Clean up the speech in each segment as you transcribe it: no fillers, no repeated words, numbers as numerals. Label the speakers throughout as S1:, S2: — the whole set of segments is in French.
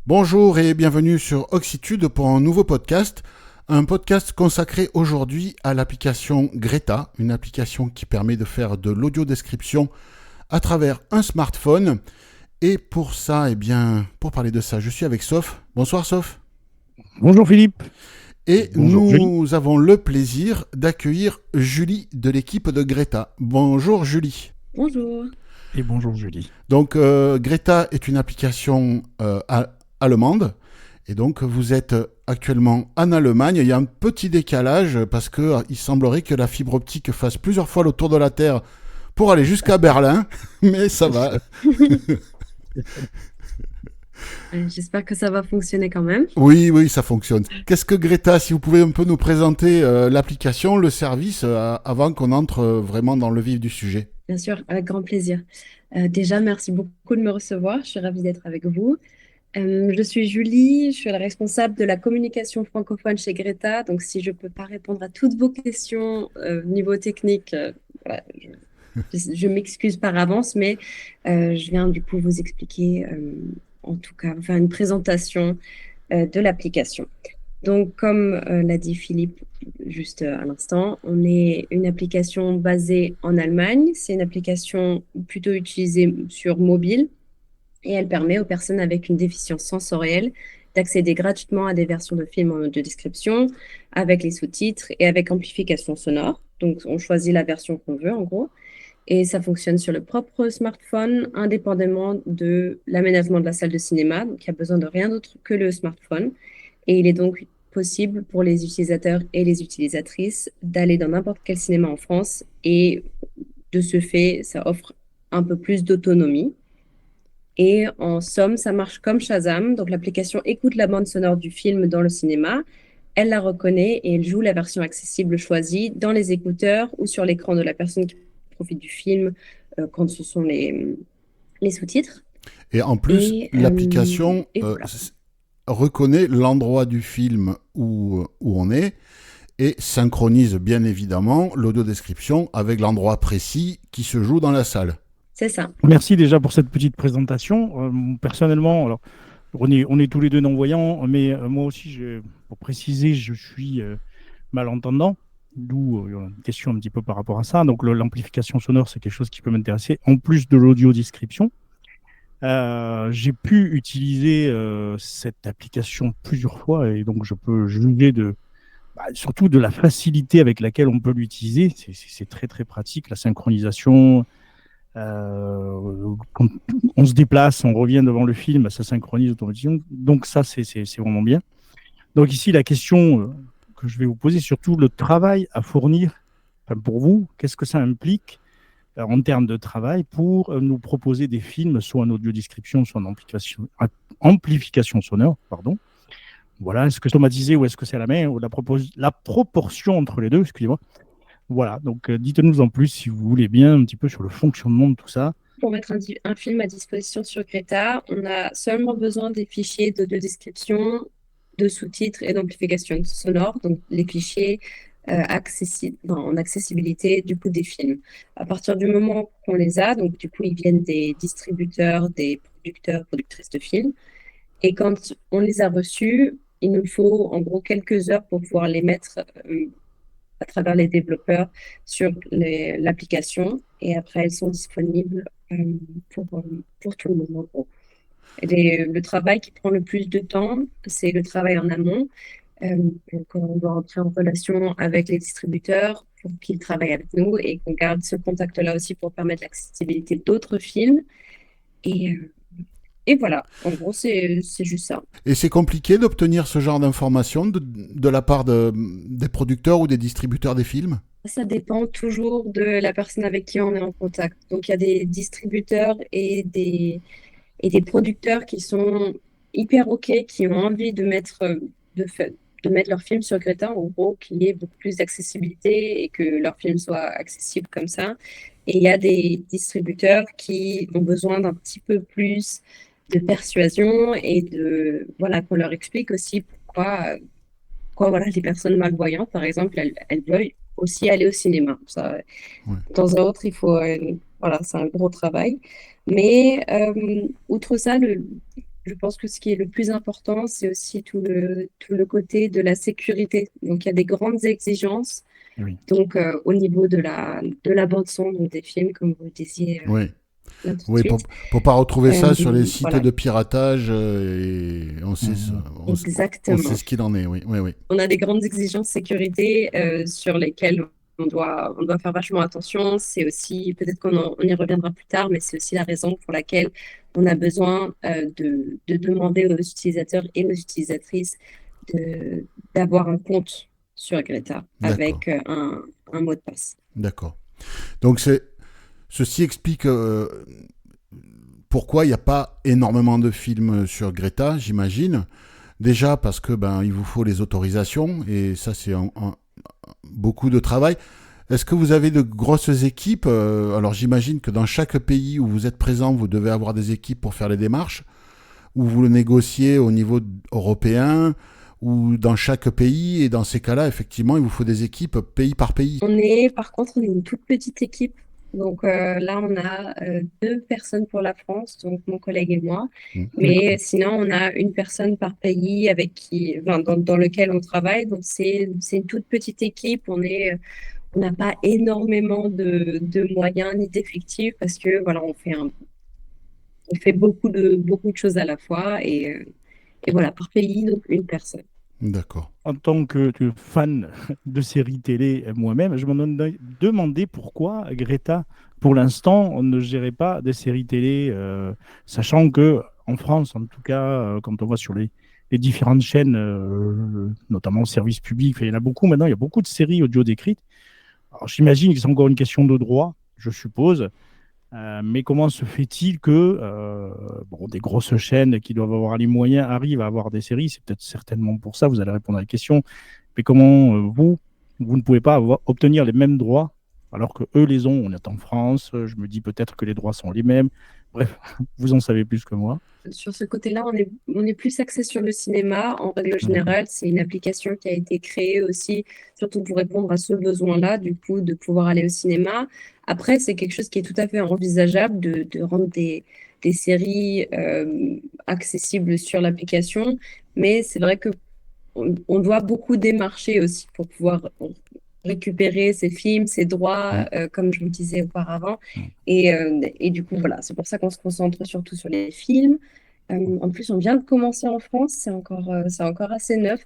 S1: Bonjour et bienvenue sur Oxitude pour un nouveau podcast. Un podcast consacré aujourd'hui à l'application Greta, une application qui permet de faire de l'audio-description à travers un smartphone. Et pour ça, pour parler de ça, je suis avec Soph. Bonsoir Soph.
S2: Bonjour Philippe.
S1: Et
S2: Bonjour Julie.
S1: nous avons le plaisir d'accueillir Julie de l'équipe de Greta. Bonjour Julie.
S3: Bonjour.
S2: Et bonjour Julie.
S1: Donc Greta est une application allemande. Et donc vous êtes actuellement en Allemagne. Il y a un petit décalage parce qu'il semblerait que la fibre optique fasse plusieurs fois le tour de la Terre pour aller jusqu'à Berlin. Mais ça va.
S3: J'espère que ça va fonctionner quand même.
S1: Oui, ça fonctionne. Qu'est-ce que Greta, si vous pouvez un peu nous présenter l'application, le service, avant qu'on entre vraiment dans le vif du sujet.
S3: Bien sûr, avec grand plaisir. Déjà, merci beaucoup de me recevoir. Je suis ravie d'être avec vous. Je suis Julie, je suis la responsable de la communication francophone chez Greta. Donc, si je ne peux pas répondre à toutes vos questions niveau technique, voilà, je m'excuse par avance, mais je viens du coup vous expliquer, en tout cas, faire une présentation de l'application. Donc, comme l'a dit Philippe juste à l'instant, on est une application basée en Allemagne. C'est une application plutôt utilisée sur mobile et elle permet aux personnes avec une déficience sensorielle d'accéder gratuitement à des versions de films en audio description avec les sous-titres et avec amplification sonore. Donc, on choisit la version qu'on veut en gros. Et ça fonctionne sur le propre smartphone, indépendamment de l'aménagement de la salle de cinéma. Donc, il n'y a besoin de rien d'autre que le smartphone. Et il est donc possible pour les utilisateurs et les utilisatrices d'aller dans n'importe quel cinéma en France. Et de ce fait, ça offre un peu plus d'autonomie. Et en somme, ça marche comme Shazam. Donc, l'application écoute la bande sonore du film dans le cinéma. Elle la reconnaît et elle joue la version accessible choisie dans les écouteurs ou sur l'écran de la personne qui profite du film quand ce sont les sous-titres.
S1: Et en plus, l'application
S3: voilà.
S1: reconnaît l'endroit du film où on est et synchronise bien évidemment l'audio-description avec l'endroit précis qui se joue dans la salle.
S3: C'est ça.
S2: Merci déjà pour cette petite présentation. Personnellement, alors, on est tous les deux non-voyants, mais moi aussi, pour préciser, je suis malentendant, d'où une question un petit peu par rapport à ça. Donc l'amplification sonore, c'est quelque chose qui peut m'intéresser, en plus de l'audio-description. J'ai pu utiliser cette application plusieurs fois et donc je peux juger surtout de la facilité avec laquelle on peut l'utiliser. C'est très très pratique, la synchronisation. Quand on se déplace, on revient devant le film, ça synchronise automatiquement. Donc ça, c'est vraiment bien. Donc ici, la question que je vais vous poser, surtout le travail à fournir, pour vous, qu'est-ce que ça implique en termes de travail pour nous proposer des films, soit en audio description, soit en amplification sonore, pardon. Voilà, est-ce que c'est automatisé ou est-ce que c'est à la main ou la proportion entre les deux, excusez-moi. Voilà, donc dites-nous en plus si vous voulez bien un petit peu sur le fonctionnement de tout ça.
S3: Pour mettre un film à disposition sur Greta, on a seulement besoin des fichiers de description, de sous-titres et d'amplification sonore, donc les fichiers en accessibilité du coup des films. À partir du moment qu'on les a, donc du coup ils viennent des distributeurs, des producteurs, productrices de films, et quand on les a reçus, il nous faut en gros quelques heures pour pouvoir les mettre à travers les développeurs sur l'application et après elles sont disponibles pour tout le monde en gros. Le travail qui prend le plus de temps, c'est le travail en amont. Donc on doit entrer en relation avec les distributeurs pour qu'ils travaillent avec nous et qu'on garde ce contact-là aussi pour permettre l'accessibilité d'autres films. Et voilà, en gros, c'est juste ça.
S1: Et c'est compliqué d'obtenir ce genre d'informations de la part des producteurs ou des distributeurs des films?
S3: Ça dépend toujours de la personne avec qui on est en contact. Donc, il y a des distributeurs et des producteurs qui sont hyper OK, qui ont envie de mettre leur film sur Greta, en gros, qu'il y ait beaucoup plus d'accessibilité et que leur film soit accessible comme ça. Et il y a des distributeurs qui ont besoin d'un petit peu plus de persuasion et voilà, qu'on leur explique aussi pourquoi voilà, les personnes malvoyantes, par exemple, elles veulent aussi aller au cinéma. Ça,
S1: Ouais.
S3: de temps à autre, il faut, voilà, c'est un gros travail. Mais outre ça, le je pense que ce qui est le plus important, c'est aussi tout le côté de la sécurité. Donc, il y a des grandes exigences.
S2: Oui.
S3: Donc, au niveau de la bande-son, donc des films, comme vous le disiez
S1: Oui.
S3: là tout de
S1: Oui,
S3: suite.
S1: pour pas retrouver ça sur les sites
S3: Voilà,
S1: de piratage, et
S2: Mhm.
S1: on sait
S3: exactement.
S1: ce qu'il en est, oui, oui, oui.
S3: On a des grandes exigences sécurité sur lesquelles on doit faire vachement attention. C'est aussi, peut-être on y reviendra plus tard, mais c'est aussi la raison pour laquelle on a besoin de demander aux utilisateurs et aux utilisatrices de, d'avoir un compte sur Greta
S1: D'accord,
S3: avec un mot de passe.
S1: d'accord. Donc ceci explique pourquoi il n'y a pas énormément de films sur Greta, j'imagine. Déjà parce que il vous faut les autorisations et ça c'est beaucoup de travail. Est-ce que vous avez de grosses équipes? Alors j'imagine que dans chaque pays où vous êtes présent, vous devez avoir des équipes pour faire les démarches, ou vous le négociez au niveau européen, ou dans chaque pays, et dans ces cas-là, effectivement, il vous faut des équipes pays par pays.
S3: Par contre, on est une toute petite équipe. Donc là, on a deux personnes pour la France, donc mon collègue et moi. Mais
S2: D'accord.
S3: sinon, on a une personne par pays enfin, dans lequel on travaille. Donc c'est une toute petite équipe. On n'a pas énormément de moyens ni d'effectifs parce que voilà, on fait beaucoup de choses à la fois et voilà, par pays, donc une personne.
S1: D'accord.
S2: En tant que fan de séries télé moi-même, je me demandais pourquoi Greta, pour l'instant, on ne gérait pas des séries télé, sachant que en France, en tout cas, quand on voit sur les différentes chaînes, notamment service public, enfin, il y en a beaucoup maintenant, il y a beaucoup de séries audio décrites. Alors j'imagine que c'est encore une question de droit, je suppose. Mais comment se fait-il que bon, des grosses chaînes qui doivent avoir les moyens arrivent à avoir des séries? C'est peut-être certainement pour ça, vous allez répondre à la question. Mais comment vous ne pouvez pas obtenir les mêmes droits alors que eux les ont? On est en France, je me dis peut-être que les droits sont les mêmes. Bref, vous en savez plus que moi.
S3: Sur ce côté-là, on est plus axé sur le cinéma. En règle
S2: D'accord.
S3: générale, c'est une application qui a été créée aussi, surtout pour répondre à ce besoin-là, du coup, de pouvoir aller au cinéma. Après, c'est quelque chose qui est tout à fait envisageable de rendre des séries accessibles sur l'application. Mais c'est vrai que on doit beaucoup démarcher aussi pour pouvoir récupérer ces films, ces droits,
S2: Mm,
S3: comme je vous disais auparavant.
S2: mm.
S3: Et du coup, voilà, c'est pour ça qu'on se concentre surtout sur les films. En plus, on vient de commencer en France, c'est encore assez neuf.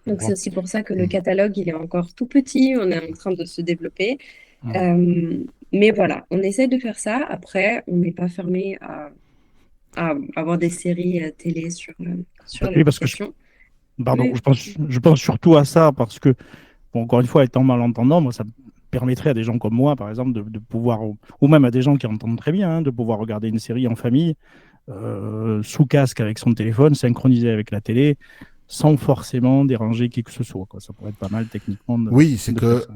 S3: Donc, c'est
S2: Bon.
S3: aussi pour ça que le
S1: Mm.
S3: catalogue, il est encore tout petit, on est en train de se développer.
S2: Mm.
S3: Euh, mais voilà, on essaie de faire ça. Après, on n'est pas fermé à avoir des séries télé sur
S2: Oui, parce que
S3: l'application.
S2: pardon,
S3: Oui,
S2: je pense surtout à ça parce que bon, encore une fois, étant malentendant, moi, ça me permettrait à des gens comme moi, par exemple, de pouvoir, ou même à des gens qui entendent très bien, hein, de pouvoir regarder une série en famille, sous casque avec son téléphone, synchronisé avec la télé, sans forcément déranger qui que ce soit, quoi. Ça pourrait être pas mal techniquement
S1: Oui, c'est
S2: de faire
S1: que
S2: ça.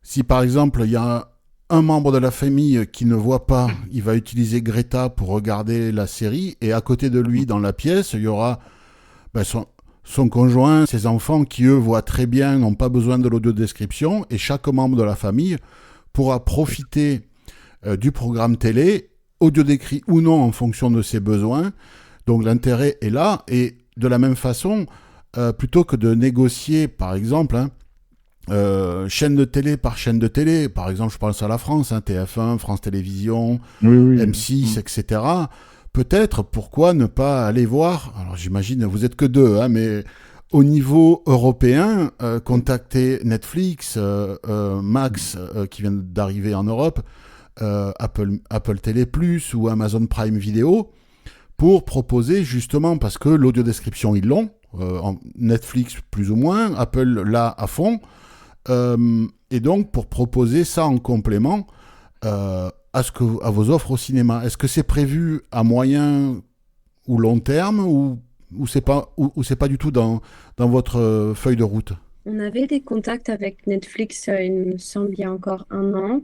S1: si par exemple il y a un membre de la famille qui ne voit pas, il va utiliser Greta pour regarder la série, et à côté de lui, dans la pièce, il y aura son conjoint, ses enfants qui, eux, voient très bien, n'ont pas besoin de l'audio-description, et chaque membre de la famille pourra profiter du programme télé, audio décrit ou non en fonction de ses besoins. Donc l'intérêt est là, et de la même façon, plutôt que de négocier, par exemple, chaîne de télé par chaîne de télé, par exemple je pense à la France, TF1, France Télévisions,
S2: Oui, oui.
S1: M6, etc. Peut-être pourquoi ne pas aller voir, alors j'imagine vous êtes que deux, mais au niveau européen, contacter Netflix, Max qui vient d'arriver en Europe, Apple TV+, ou Amazon Prime Video, pour proposer justement, parce que l'audio-description ils l'ont, Netflix plus ou moins, Apple là à fond, et donc pour proposer ça en complément à vos offres au cinéma. Est-ce que c'est prévu à moyen ou long terme, ou c'est pas du tout dans votre feuille de route?
S3: on avait des contacts avec Netflix, il me semble, il y a encore un an,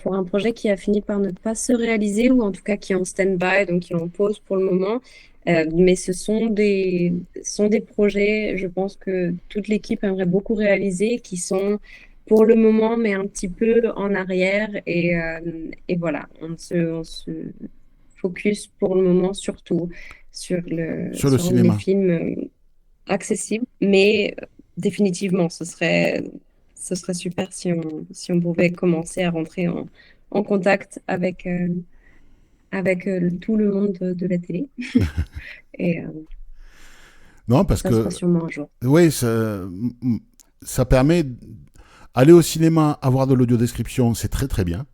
S3: pour un projet qui a fini par ne pas se réaliser, ou en tout cas qui est en stand-by, donc qui est en pause pour le moment. Mais sont des projets, je pense que toute l'équipe aimerait beaucoup réaliser, qui sont pour le moment, mais un petit peu en arrière. Et voilà, on se focus pour le moment surtout
S1: Sur le
S3: sur les
S1: cinéma.
S3: films accessibles, mais définitivement, ce serait super si on pouvait commencer à rentrer en contact avec tout le monde de la télé. Et
S1: Non, parce
S3: ça sera
S1: que,
S3: sûrement un jour.
S1: oui, ça permet. Aller au cinéma, avoir de l'audiodescription, c'est très très bien.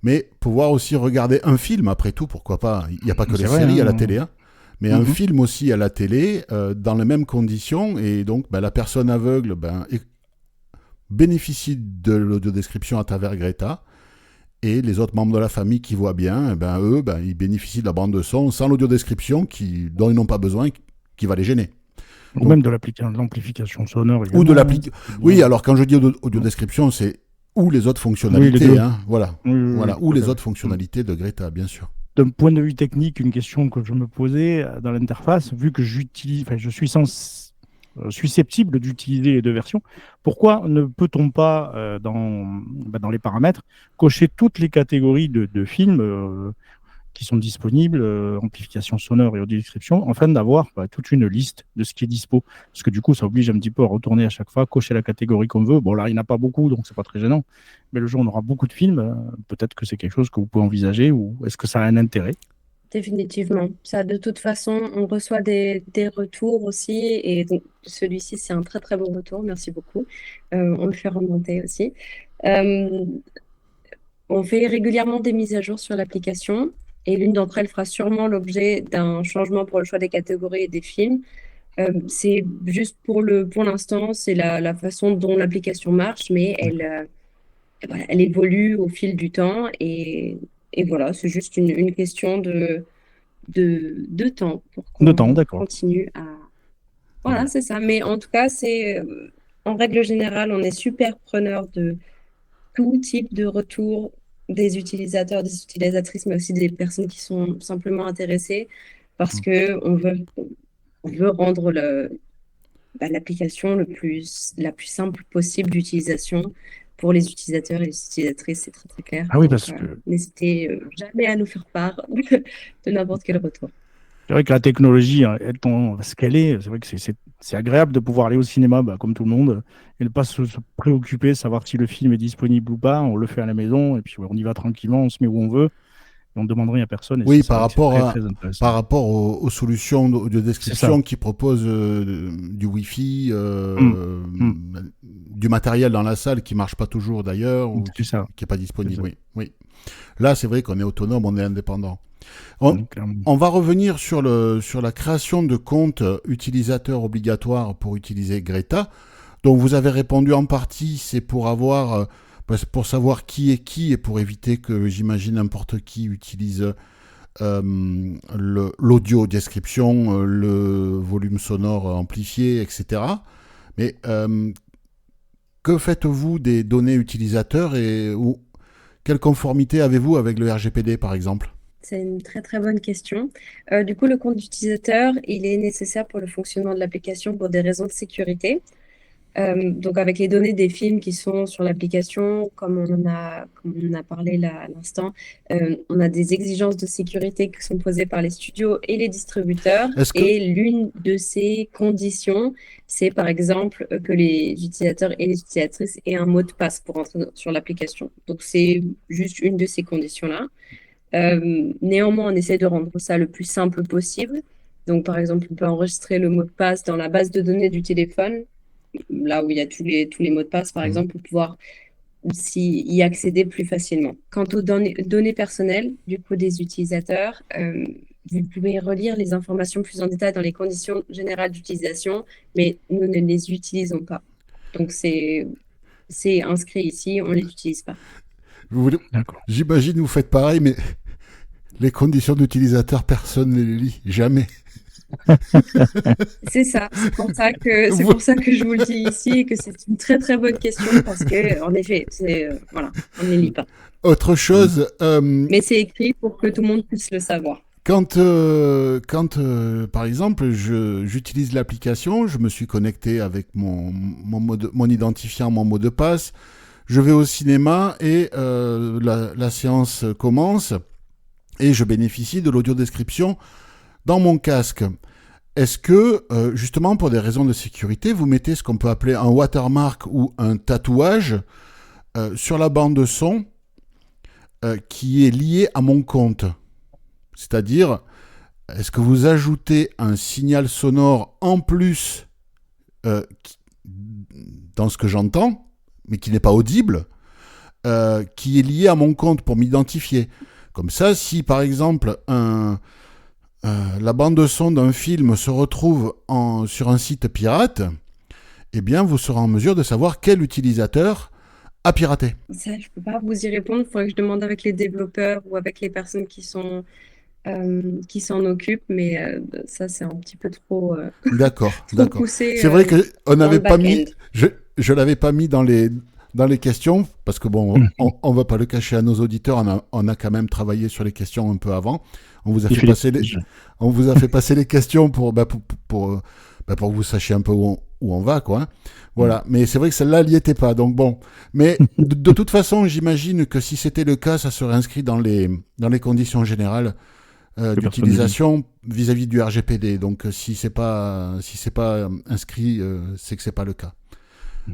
S1: Mais pouvoir aussi regarder un film, après tout, pourquoi pas. Il n'y a pas que
S2: C'est
S1: les
S2: vrai,
S1: séries à la
S2: hein.
S1: télé, hein, mais un
S2: Mhm.
S1: film aussi à la télé, dans les mêmes conditions. Et donc, la personne aveugle bénéficie de l'audiodescription à travers Greta. Et les autres membres de la famille qui voient bien, eux, ils bénéficient de la bande de son sans l'audiodescription dont ils n'ont pas besoin, qui va les gêner.
S2: Ou
S1: Donc,
S2: même de l'amplification sonore
S1: ou de
S2: également, hein.
S1: l'application.
S2: C'est
S1: Oui,
S2: bien.
S1: alors quand je dis audiodescription, c'est ou les autres
S2: Oui, les
S1: fonctionnalités,
S2: deux.
S1: hein, voilà.
S2: Oui, oui, oui,
S1: Voilà, ou
S2: tout à
S1: les
S2: fait.
S1: autres fonctionnalités de Greta, bien sûr.
S2: D'un point de vue technique, une question que je me posais dans l'interface, vu que je suis susceptible d'utiliser les deux versions, pourquoi ne peut-on pas, dans les paramètres, cocher toutes les catégories de films qui sont disponibles, amplification sonore et audio-description, afin d'avoir toute une liste de ce qui est dispo. Parce que du coup, ça oblige un petit peu à retourner à chaque fois, cocher la catégorie qu'on veut. Bon, là, il n'y en a pas beaucoup, donc c'est pas très gênant. Mais le jour où on aura beaucoup de films, peut-être que c'est quelque chose que vous pouvez envisager, ou est-ce que ça a un intérêt?
S3: Définitivement. Ça, de toute façon, on reçoit des retours aussi. Et donc, celui-ci, c'est un très, très bon retour. Merci beaucoup. On le fait remonter aussi. Euh, on fait régulièrement des mises à jour sur l'application. Et l'une d'entre elles fera sûrement l'objet d'un changement pour le choix des catégories et des films. C'est juste pour l'instant, c'est la façon dont l'application marche, mais
S2: D'accord.
S3: voilà, elle évolue au fil du temps. Et voilà, c'est juste une question de temps pour
S2: De temps,
S3: qu'on
S2: d'accord.
S3: continue à...
S1: Très
S3: Voilà,
S1: bien.
S3: c'est ça. Mais en tout cas, en règle générale, on est super preneur de tout type de retour des utilisateurs, des utilisatrices, mais aussi des personnes qui sont simplement intéressées parce
S2: Mm.
S3: que on veut rendre l'application la plus simple possible d'utilisation pour les utilisateurs et les utilisatrices. C'est très, très clair.
S2: Ah oui,
S3: Donc,
S2: parce que
S3: n'hésitez jamais à nous faire part de n'importe quel retour.
S2: c'est vrai que la technologie, hein, étant ce qu'elle est, c'est vrai que c'est agréable de pouvoir aller au cinéma, comme tout le monde, et ne pas se préoccuper, savoir si le film est disponible ou pas. On le fait à la maison, et puis ouais, on y va tranquillement, on se met où on veut, et on ne demande rien à personne. Et ça,
S1: Oui,
S2: c'est vrai que c'est très, très intéressant.
S1: par rapport aux solutions de
S2: C'est ça.
S1: description qui proposent du Wi-Fi,
S2: Mm. Mm.
S1: du matériel dans la salle qui marche pas toujours d'ailleurs, ou
S2: C'est ça.
S1: qui est pas
S2: C'est
S1: disponible.
S2: ça.
S1: Oui, oui. Là, c'est vrai qu'on est autonome, on est indépendant. On,
S2: Clairement.
S1: on va revenir sur la création de comptes utilisateurs obligatoires pour utiliser Greta. Donc vous avez répondu en partie, c'est pour savoir qui est qui et pour éviter que, j'imagine, n'importe qui utilise l'audio description, le volume sonore amplifié, etc. Mais que faites-vous des données utilisateurs quelle conformité avez-vous avec le RGPD, par exemple?
S3: C'est une très très bonne question. Du coup, le compte d'utilisateur, il est nécessaire pour le fonctionnement de l'application pour des raisons de sécurité. Donc, avec les données des films qui sont sur l'application, comme on en a parlé là à l'instant, on a des exigences de sécurité qui sont posées par les studios et les distributeurs.
S1: Est-ce que
S3: Et l'une de ces conditions, c'est par exemple que les utilisateurs et les utilisatrices aient un mot de passe pour entrer sur l'application. Donc, c'est juste une de ces conditions-là. Néanmoins, on essaie de rendre ça le plus simple possible. Donc, par exemple, on peut enregistrer le mot de passe dans la base de données du téléphone, là où il y a tous les mots de passe, par
S1: Mhm.
S3: exemple, pour pouvoir y accéder plus facilement. Quant aux données personnelles, du coup, des utilisateurs, vous pouvez relire les informations plus en détail dans les conditions générales d'utilisation, mais nous ne les utilisons pas. Donc, c'est inscrit ici, on ne les utilise pas.
S1: vous voulez-
S2: D'accord.
S1: J'imagine vous faites pareil, mais les conditions d'utilisateur, personne ne les lit, jamais.
S3: C'est ça, c'est
S1: Vous-
S3: pour ça que je vous le dis ici et que c'est une très très bonne question parce que en effet, voilà, on ne les lit pas.
S1: Autre
S2: Mm.
S1: chose,
S3: Mais c'est écrit pour que tout le monde puisse le savoir.
S1: quand par exemple, j'utilise l'application, je me suis connecté avec mon identifiant, mon mot de passe, je vais au cinéma et la séance commence et je bénéficie de l'audio description dans mon casque, est-ce que, justement, pour des raisons de sécurité, vous mettez ce qu'on peut appeler un watermark ou un tatouage sur la bande son qui est lié à mon compte? C'est-à-dire, est-ce que vous ajoutez un signal sonore en plus dans ce que j'entends, mais qui n'est pas audible, qui est lié à mon compte pour m'identifier? Comme ça, si par exemple la bande son d'un film se retrouve sur un site pirate, eh bien vous serez en mesure de savoir quel utilisateur a piraté.
S3: Ça, je peux pas vous y répondre. Il faudrait que je demande avec les développeurs ou avec les personnes qui s'en occupent, mais ça, c'est un petit peu trop,
S1: D'accord,
S3: trop
S1: d'accord.
S3: poussé
S1: C'est vrai que on
S3: dans le
S1: n'avait pas mis,
S3: back-end.
S1: je l'avais pas mis dans les questions parce que bon, on va pas le cacher à nos auditeurs, on a quand même travaillé sur les questions un peu avant. On vous a fait passer les questions pour que vous sachiez un peu où on va, quoi. Voilà. Mais c'est vrai que celle-là, elle n'y était pas. Donc bon. Mais de toute façon, j'imagine que si c'était le cas, ça serait inscrit dans les conditions générales d'utilisation vis-à-vis du RGPD. Donc si c'est pas inscrit, c'est que c'est pas le cas.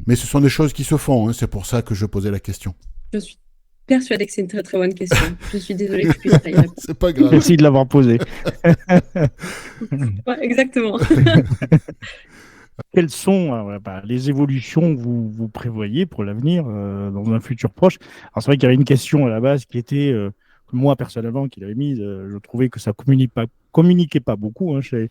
S1: Mais ce sont des choses qui se font. Hein, c'est pour ça que je posais la question.
S3: Je suis persuadée que c'est une très très bonne question. Je suis désolée que je puisse pas y répondre.
S1: C'est pas grave.
S2: Merci de l'avoir posé.
S3: Ouais, exactement.
S2: Quelles sont les évolutions que vous prévoyez pour l'avenir dans un futur proche? Alors c'est vrai qu'il y avait une question à la base qui était, que moi personnellement, qui l'avais mise, je trouvais que ça communiquait pas beaucoup hein, chez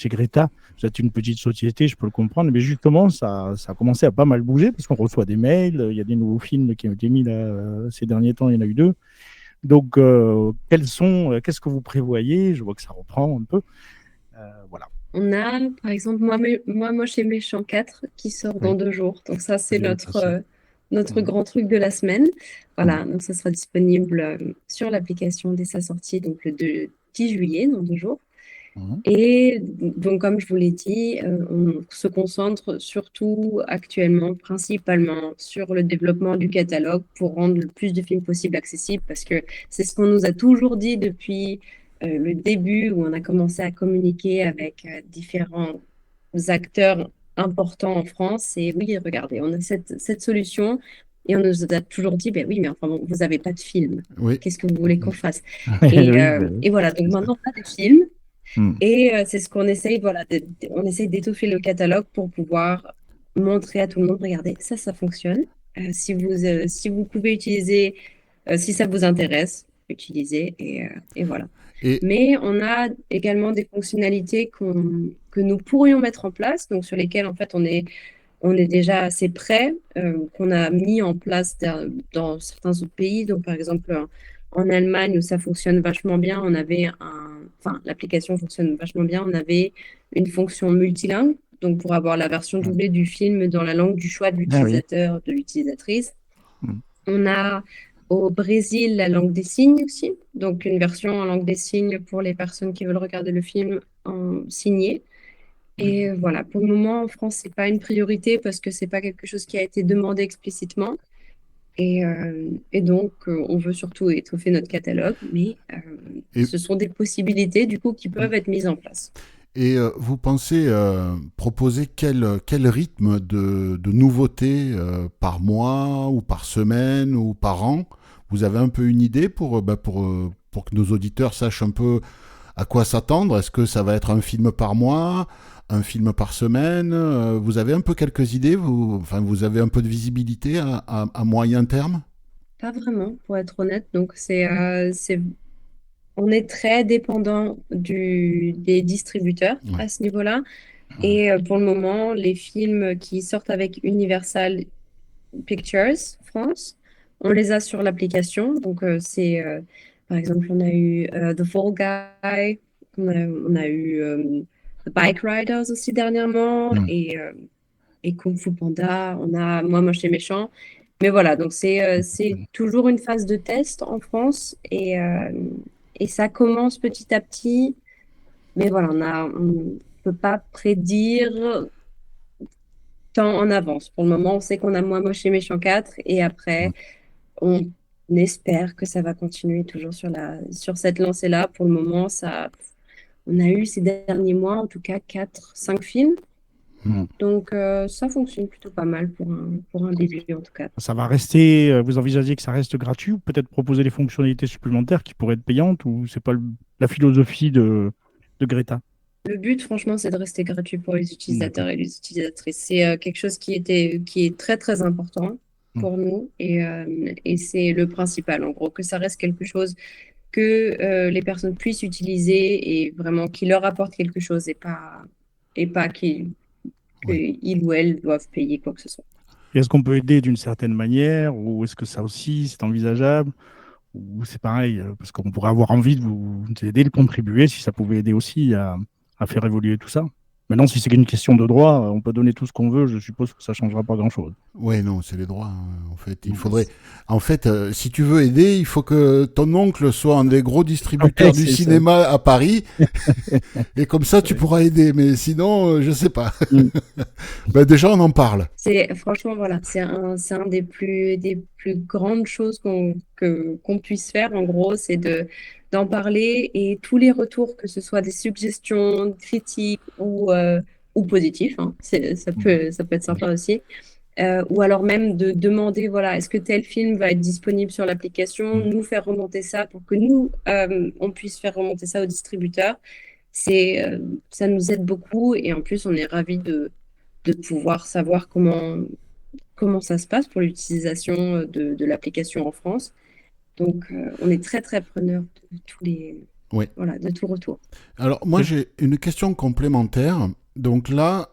S2: Greta. Vous êtes une petite société, je peux le comprendre, mais justement, ça a commencé à pas mal bouger parce qu'on reçoit des mails, il y a des nouveaux films qui ont été mis là, ces derniers temps, il y en a eu 2. Donc, qu'est-ce que vous prévoyez? Je vois que ça reprend un peu. Voilà.
S3: On a, par exemple, moi chez Méchant 4 qui sort dans
S2: Oui.
S3: 2 jours. Donc ça, c'est
S2: Bien passé.
S3: notre grand truc de la semaine. Voilà, donc ça sera disponible sur l'application dès sa sortie, donc le 10 juillet, dans 2 jours. Et donc, comme je vous l'ai dit, on se concentre surtout actuellement, principalement, sur le développement du catalogue pour rendre le plus de films possible accessibles, parce que c'est ce qu'on nous a toujours dit depuis le début, où on a commencé à communiquer avec différents acteurs importants en France. Et oui, regardez, on a cette solution. Et on nous a toujours dit, ben oui, mais enfin, bon, vous n'avez pas de film.
S1: Oui.
S3: Qu'est-ce que vous voulez qu'on fasse?
S2: Oui,
S3: Et voilà, donc maintenant, on a des films.
S2: Mm.
S3: Et c'est ce qu'on essaye, voilà, on essaye d'étoffer le catalogue pour pouvoir montrer à tout le monde, regardez, ça fonctionne. Si vous pouvez utiliser, si ça vous intéresse, utilisez et voilà.
S1: Et
S3: Mais on a également des fonctionnalités que nous pourrions mettre en place, donc sur lesquelles en fait on est déjà assez prêt, qu'on a mis en place dans certains autres pays. Donc, par exemple, en Allemagne, où ça fonctionne vachement bien, l'application fonctionne vachement bien, on avait une fonction multilingue, donc pour avoir la version doublée du film dans la langue du choix de l'utilisateur, de l'utilisatrice. On a au Brésil la langue des signes aussi, donc une version en langue des signes pour les personnes qui veulent regarder le film en signé. Et voilà, pour le moment, en France, c'est pas une priorité parce que c'est pas quelque chose qui a été demandé explicitement. Et donc, on veut surtout étoffer notre catalogue, mais ce sont des possibilités, du coup, qui peuvent être mises en place.
S1: Et vous pensez proposer quel rythme de nouveautés par mois ou par semaine ou par an? Vous avez un peu une idée pour que nos auditeurs sachent un peu à quoi s'attendre? Est-ce que ça va être un film par mois, un film par semaine? Vous avez un peu quelques idées? Vous avez un peu de visibilité à moyen terme?
S3: Pas vraiment, pour être honnête. Donc, on est très dépendant des distributeurs à ce niveau-là. Et pour le moment, les films qui sortent avec Universal Pictures France, on les a sur l'application. Donc, par exemple, on a eu The Fall Guy, on a eu The Bike Riders aussi dernièrement, et Kung Fu Panda, on a Moi Moche et Méchant. Mais voilà, donc c'est toujours une phase de test en France, et ça commence petit à petit. Mais voilà, on ne peut pas prédire tant en avance. Pour le moment, on sait qu'on a Moi Moche et Méchant 4, et après, on espère que ça va continuer toujours sur cette lancée-là. Pour le moment, On a eu ces derniers mois, en tout cas, 4, 5 films.
S2: Hmm.
S3: Donc, ça fonctionne plutôt pas mal pour un début, en tout cas.
S2: Ça va rester, vous envisagez que ça reste gratuit ou peut-être proposer des fonctionnalités supplémentaires qui pourraient être payantes ou c'est pas la philosophie de Greta?
S3: Le but, franchement, c'est de rester gratuit pour les
S2: D'accord.
S3: utilisateurs et les utilisatrices. C'est quelque chose qui est très, très important
S2: Hmm.
S3: pour nous et c'est le principal, en gros, que ça reste quelque chose que les personnes puissent utiliser et vraiment qui leur apporte quelque chose et pas
S1: Oui.
S3: qu'ils ou elles doivent payer quoi que ce soit.
S2: Et est-ce qu'on peut aider d'une certaine manière ou est-ce que ça aussi c'est envisageable ou c'est pareil parce qu'on pourrait avoir envie de vous aider, de contribuer si ça pouvait aider aussi à faire évoluer tout ça. Maintenant, si c'est une question de droit, on peut donner tout ce qu'on veut, je suppose que ça changera pas grand-chose.
S1: Ouais, non, c'est les droits, hein. En fait, il faudrait. En fait, si tu veux aider, il faut que ton oncle soit un des gros distributeurs
S2: Ouais,
S1: du
S2: c'est ça.
S1: cinéma à Paris, et comme ça, tu pourras aider. Mais sinon, je sais pas.
S2: Mm.
S1: Ben, déjà, on en parle.
S3: Franchement, voilà, c'est un des plus grandes choses qu'on puisse faire, en gros, c'est d'en parler et tous les retours, que ce soit des suggestions, critiques ou positifs, hein, ça peut être sympa aussi. Ou alors même de demander, voilà, est-ce que tel film va être disponible sur l'application,
S2: Mm.
S3: nous faire remonter ça pour que nous, on puisse faire remonter ça au distributeur. Ça nous aide beaucoup et en plus, on est ravis de pouvoir savoir comment ça se passe pour l'utilisation de l'application en France. Donc, on est très, très preneur de
S1: Oui.
S3: voilà, de tout retour.
S1: Alors, moi, j'ai une question complémentaire. Donc là,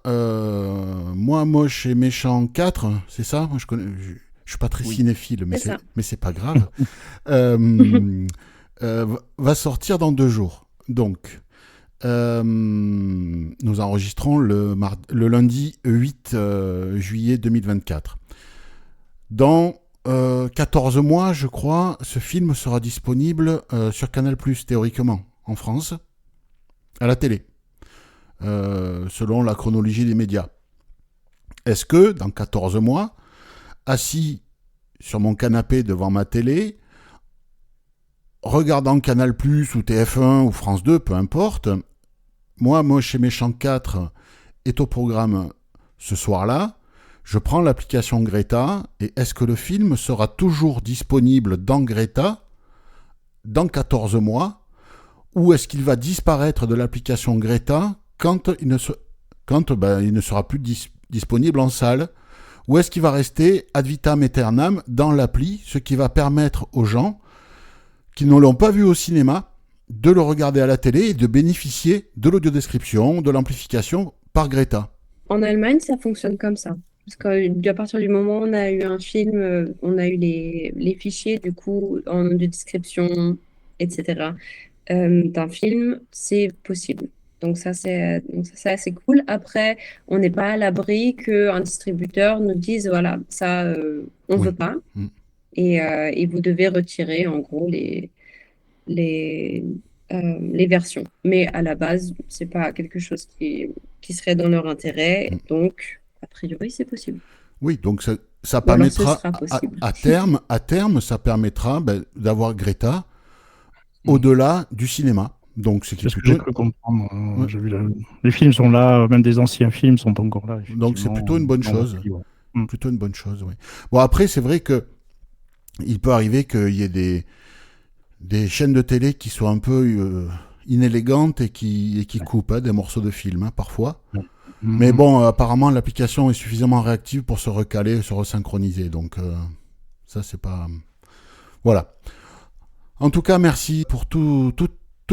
S1: moi, Moche et Méchant 4, c'est ça? Moi, je suis pas très
S2: Oui.
S1: cinéphile,
S3: C'est ça.
S1: mais c'est pas grave. Euh, va sortir dans 2 jours. Donc, nous enregistrons le lundi 8 juillet 2024. Dans 14 mois, je crois, ce film sera disponible sur Canal+, théoriquement, en France, à la télé, selon la chronologie des médias. Est-ce que, dans 14 mois, assis sur mon canapé devant ma télé, regardant Canal+, ou TF1, ou France 2, peu importe, moi chez Méchant 4 est au programme ce soir-là, je prends l'application Greta, et est-ce que le film sera toujours disponible dans Greta dans 14 mois, ou est-ce qu'il va disparaître de l'application Greta quand il ne sera plus disponible en salle, ou est-ce qu'il va rester ad vitam aeternam dans l'appli, ce qui va permettre aux gens qui ne l'ont pas vu au cinéma de le regarder à la télé et de bénéficier de l'audiodescription, de l'amplification par Greta.
S3: En Allemagne, ça fonctionne comme ça. Parce qu'à partir du moment où on a eu un film, on a eu les fichiers, du coup, de description, etc., d'un film, c'est possible. Donc ça, c'est assez cool. Après, on n'est pas à l'abri qu'un distributeur nous dise, voilà, ça, on ne veut
S1: Oui.
S3: pas.
S1: Mm.
S3: Et vous devez retirer, en gros, les, les versions. Mais à la base, c'est pas quelque chose qui serait dans leur intérêt.
S1: Mm.
S3: Donc, a priori, c'est possible.
S1: Oui, donc ça
S3: Ou alors, ce
S1: permettra,
S3: sera possible.
S1: à terme, ça permettra d'avoir Greta
S2: Mm.
S1: au-delà du cinéma. Donc, c'est qui
S2: C'est ce que
S1: plutôt.
S2: j'ai cru comprendre.
S1: Ouais.
S2: J'ai vu les films sont là, même des anciens films sont encore là,
S1: Donc, c'est
S2: effectivement.
S1: plutôt une bonne
S2: dans
S1: chose.
S2: l'appli, ouais. Mm.
S1: Plutôt une bonne chose, oui. Bon, après, c'est vrai que il peut arriver qu'il y ait des chaînes de télé qui soient un peu inélégantes et qui coupent des morceaux de film, hein, parfois.
S2: Ouais.
S1: Mais
S2: Mhm.
S1: bon, apparemment, l'application est suffisamment réactive pour se recaler, se resynchroniser. Donc, ça, c'est pas. Voilà. En tout cas, merci pour tous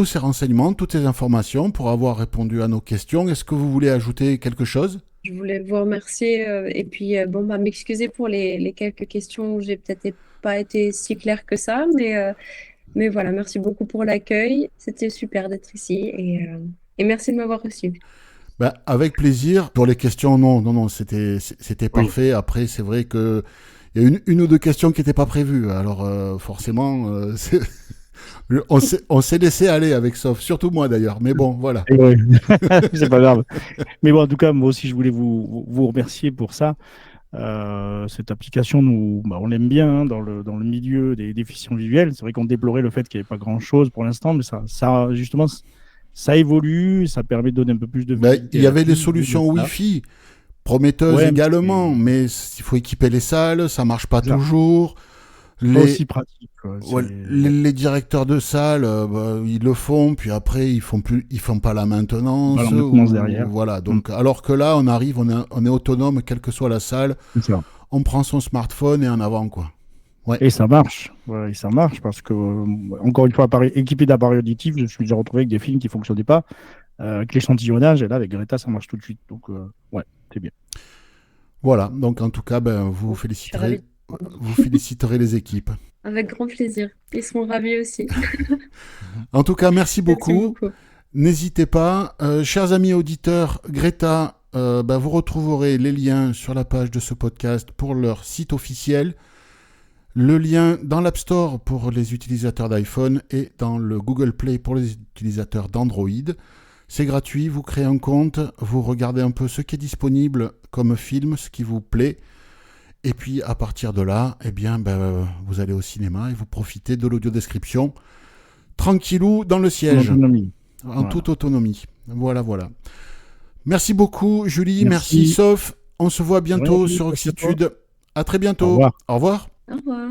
S1: ces renseignements, toutes ces informations, pour avoir répondu à nos questions. Est-ce que vous voulez ajouter quelque chose?
S3: Je voulais vous remercier et puis bon, bah, m'excuser pour les quelques questions où j'ai peut-être pas été si claire que ça, mais voilà, merci beaucoup pour l'accueil. C'était super d'être ici et merci de m'avoir reçu.
S1: Ben, avec plaisir. Pour les questions, non, c'était
S2: Oui.
S1: parfait. Après, c'est vrai que il y a une ou deux questions qui n'étaient pas prévues. Alors, forcément, on s'est laissé aller avec Sauf, surtout moi d'ailleurs. Mais bon, voilà.
S2: Et ouais. C'est pas grave. Mais bon, en tout cas, moi aussi, je voulais vous remercier pour ça. Cette application, on l'aime bien hein, dans le milieu des fictions visuelles. C'est vrai qu'on déplorait le fait qu'il n'y avait pas grand-chose pour l'instant, mais ça, justement, ça évolue, ça permet de donner un peu plus de
S1: Ben,
S2: visibilité
S1: il y
S2: à
S1: avait des
S2: tout,
S1: solutions
S2: voilà.
S1: Wi-Fi prometteuses
S2: Ouais,
S1: également, mais il faut équiper les salles, ça marche pas
S2: c'est ça.
S1: toujours.
S2: Pas
S1: Les,
S2: aussi pratique, quoi.
S1: ouais,
S2: Ouais.
S1: les directeurs de salle, bah, ils le font, puis après ils font pas la
S2: Pas
S1: maintenance,
S2: la maintenance
S1: ou
S2: derrière.
S1: voilà. Donc, alors que là, on est autonome, quelle que soit la salle,
S2: C'est ça.
S1: on prend son smartphone et en avant, quoi. Ouais,
S2: Et ça marche. Ouais, et ça marche parce que, encore une fois, équipé d'appareils auditifs, je suis déjà retrouvé avec des films qui ne fonctionnaient pas, avec l'échantillonnage, et là, avec Greta, ça marche tout de suite. Donc, ouais, c'est bien.
S1: voilà. Donc, en tout cas, ben,
S3: Bon, je suis ravie.
S1: vous féliciterez les équipes.
S3: Avec grand plaisir. Ils seront ravis aussi.
S1: En tout cas, merci
S3: Merci
S1: beaucoup.
S3: beaucoup.
S1: N'hésitez pas, chers amis auditeurs, Greta, ben, vous retrouverez les liens sur la page de ce podcast pour leur site officiel. Le lien dans l'App Store pour les utilisateurs d'iPhone et dans le Google Play pour les utilisateurs d'Android. C'est gratuit, vous créez un compte, vous regardez un peu ce qui est disponible comme film, ce qui vous plaît. Et puis à partir de là, eh bien, ben, vous allez au cinéma et vous profitez de l'audiodescription tranquillou dans le
S2: En
S1: siège,
S2: autonomie.
S1: en
S2: Voilà.
S1: toute autonomie. Voilà, voilà. Merci beaucoup, Julie. Merci,
S2: Merci.
S1: Soph. On se voit bientôt
S2: Merci,
S1: sur
S2: merci à toi.
S1: Oxitude. À très
S2: Au
S1: bientôt.
S2: revoir.
S1: Au revoir.
S3: Au revoir.